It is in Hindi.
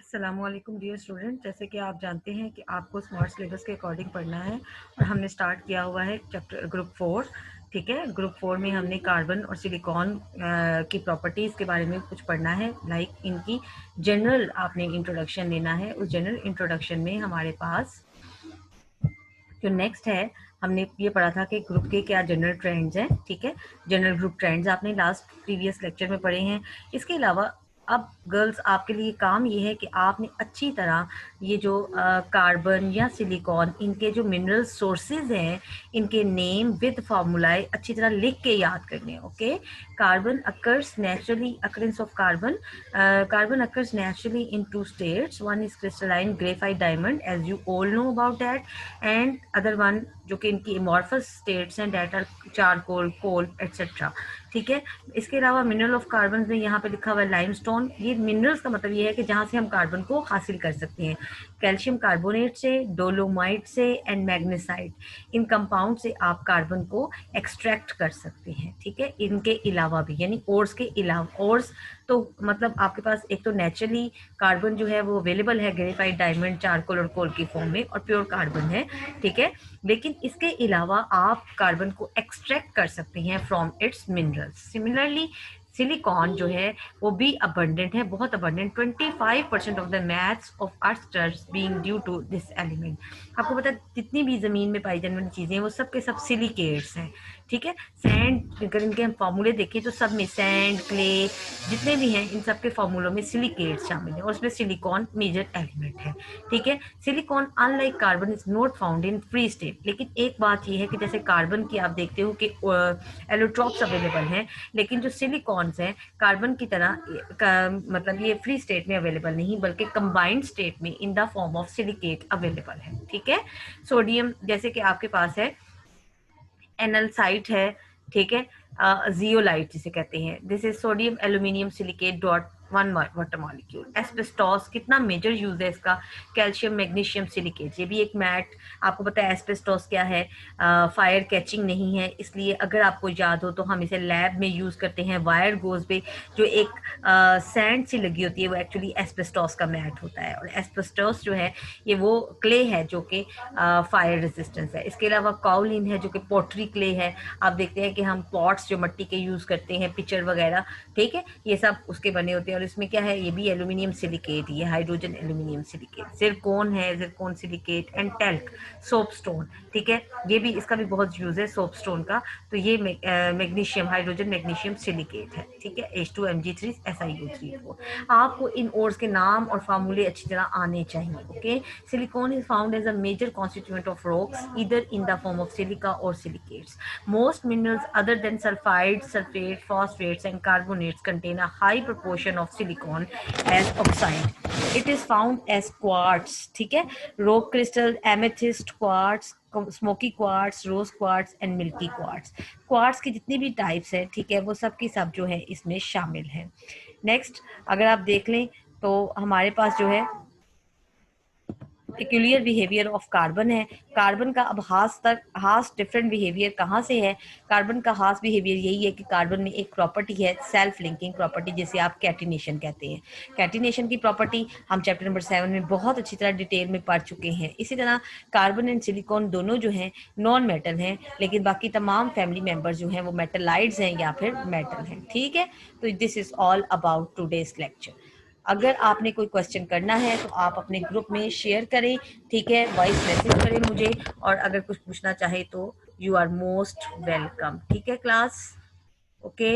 अस्सलामुअलैकुम डियर स्टूडेंट, जैसे कि आप जानते हैं कि आपको स्मार्ट सिलेबस के अकॉर्डिंग पढ़ना है और हमने स्टार्ट किया हुआ है चैप्टर ग्रुप 4। ठीक है, ग्रुप 4 में हमने कार्बन और सिलिकॉन की प्रॉपर्टीज़ के बारे में कुछ पढ़ना है। लाइक इनकी जनरल आपने इंट्रोडक्शन लेना है। उस जनरल इंट्रोडक्शन में हमारे पास जो नेक्स्ट है, हमने ये पढ़ा था कि ग्रुप के क्या जनरल ट्रेंड्स हैं। ठीक है, जनरल ग्रुप ट्रेंड्स आपने लास्ट प्रीवियस लेक्चर में पढ़े हैं। इसके अलावा अब गर्ल्स आपके लिए काम ये है कि आपने अच्छी तरह ये जो कार्बन या सिलिकॉन, इनके जो मिनरल सोर्सेज हैं, इनके नेम विद फार्मूलाए अच्छी तरह लिख के याद करने हैं। Okay, carbon occurs naturally, occurrence of carbon occurs naturally in two states. One is crystalline graphite diamond, as you all know about that, and other one जो कि इनकी amorphous states हैं, that are charcoal, coal, etc. ठीक है, इसके अलावा मिनरल ऑफ कार्बन में यहाँ पे लिखा हुआ है लाइमस्टोन। ये मिनरल्स का मतलब ये है कि जहाँ से हम कार्बन को हासिल कर सकते हैं। कैल्शियम कार्बोनेट से, डोलोमाइट से एंड मैग्नेसाइट, इन कंपाउंड से आप कार्बन को एक्सट्रैक्ट कर सकते हैं। ठीक है, इनके अलावा भी, यानी ओर्स के अलावा, ओर्स तो मतलब आपके पास एक तो नेचुरली कार्बन जो है वो अवेलेबल है ग्रेफाइट, डायमंड, चारकोल और कोल की फॉर्म में, और प्योर कार्बन है। ठीक है, लेकिन इसके अलावा आप कार्बन को एक्सट्रैक्ट कर सकते हैं from its minerals. Similarly silicon जो है वो भी अबंडेंट है, बहुत abundant. 25% of the mass of earth स्टर्स being due to this element. आपको पता है जितनी भी ज़मीन में पाई जाने वाली चीज़ें हैं वो सब के सब सिलिकेट्स हैं। ठीक है, सैंड, अगर इनके हम फार्मूले देखें तो सब में सैंड, क्ले, जितने भी हैं इन सब के फार्मूलों में सिलिकेट्स शामिल है और उसमें सिलिकॉन मेजर एलिमेंट है। ठीक है, silicon unlike carbon is not found in free state. लेकिन एक बात ये है कि जैसे कार्बन की आप देखते हो कि एलोट्रॉप्स अवेलेबल हैं, लेकिन जो सिलिकॉन्स हैं कार्बन की तरह मतलब ये फ्री स्टेट में अवेलेबल नहीं, बल्कि कंबाइंड स्टेट में इन the form of silicate available है। ठीक है, सोडियम जैसे कि आपके पास है एनलसाइट है। ठीक है, जियोलाइट जिसे कहते हैं, this is sodium aluminium silicate dot one water molecule. Asbestos कितना मेजर यूज है इसका, कैल्शियम मैग्नीशियम सिलिकेट, ये भी एक मैट। आपको पता है एस्बेस्टॉस क्या है, फायर कैचिंग नहीं है, इसलिए अगर आपको याद हो तो हम इसे लैब में यूज करते हैं। वायर गोज पे जो एक सैंड सी लगी होती है वो एक्चुअली एस्बेस्टॉस का मैट होता है, और एस्बेस्टॉस जो है ये वो क्ले है जो कि फायर रेजिस्टेंस है। इसके अलावा काउलिन है जो कि पोट्री क्ले है। आप देखते हैं कि हम पॉट्स जो मिट्टी के यूज करते हैं, पिक्चर वगैरह, ठीक है, ये सब उसके बने होते हैं। और इसमें क्या है, ये भी एल्यूमिनियम सिलिकेट, ये हाइड्रोजन एल्यूमिनियम सिलिकेट। जिरकोन है, zircon silicate and talc, soap stone. ठीक है, ये भी, इसका भी बहुत यूज है सोप स्टोन का। तो ये मैग्नीशियम, हाइड्रोजन मैग्नीशियम सिलिकेट है। ठीक है, H2Mg3 SiO3। आपको इन ओर्स के नाम और फार्मूले अच्छी तरह आने चाहिए। Okay, silicon is found as a major constituent of rocks either in the form of silica और silicates. Most minerals other than sulfides, sulfates, phosphates and carbonates contain a high proportion of silicon as oxide. It is found as quartz. ठीक है, rock crystal, amethyst, quartz, smoky quartz, rose quartz and milky quartz. Quartz की जितनी भी टाइप्स हैं, ठीक है, वो सब की सब जो है इसमें शामिल हैं। नेक्स्ट अगर आप देख लें तो हमारे पास जो है पेक्यूलियर बिहेवियर ऑफ कार्बन है। कार्बन का अब हास डिफरेंट बिहेवियर कहाँ से है? कार्बन का हास बिहेवियर यही है कि कार्बन में एक प्रॉपर्टी है सेल्फ लिंकिंग प्रॉपर्टी, जिसे आप कैटिनेशन कहते हैं। कैटिनेशन की प्रॉपर्टी हम चैप्टर नंबर 7 में बहुत अच्छी तरह डिटेल में पढ़ चुके हैं। इसी तरह कार्बन एंड सिलिकॉन दोनों जो हैं नॉन मेटल हैं, लेकिन बाकी तमाम फैमिली मेंबर्स जो हैं वो मेटलाइड्स हैं या फिर मेटल हैं। ठीक है, तो this is all about today's lecture. अगर आपने कोई क्वेश्चन करना है तो आप अपने ग्रुप में शेयर करें। ठीक है, वॉइस मैसेज करें मुझे, और अगर कुछ पूछना चाहे तो यू आर मोस्ट वेलकम। ठीक है क्लास, ओके।